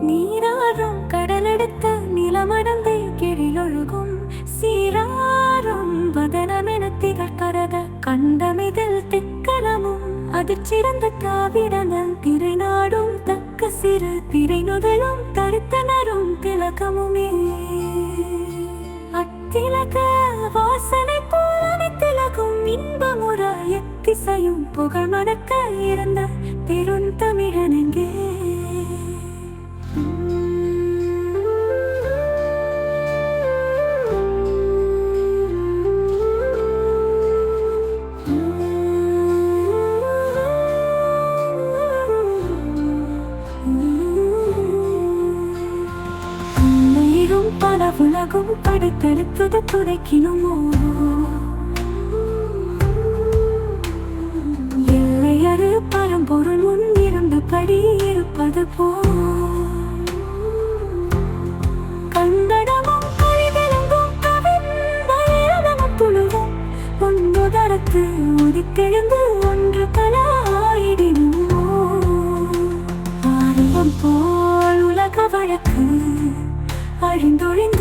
நீராறும் கடலெடுத்த நிலமடந்தை கெழிலொழுகும் சீராறும் வதனமென திகழ்கரத கண்டமிதில் திக்கணமும் அதிர்ச்சிறந்த திராவிடங்கள் திரைநாடும் தக்க சிறு திரை நுதலும் தரித்தனரும் திலகமுமே அத்திலக வாசனை போல திலகும் இன்பமுற எத்திசையும் புகழ் மணக்க இருந்த பெருந்தமிழனெங்கே பல உலகும் படைத்தெடுத்தது துடைக்கினுமோ எல்லையறு பரம்பொருள் முன் இருந்தபடி இருப்பது போ கண்டடமும் கழிவிலங்கும் கவிழ்ந்தமும் துழுவும் ஒன்றுதரத்து உதித்தெழுந்து ஒன்று பல ஆயிடினுமோ ஆர்வம் போல் உலக வழக்கு அழிந்தொழிந்த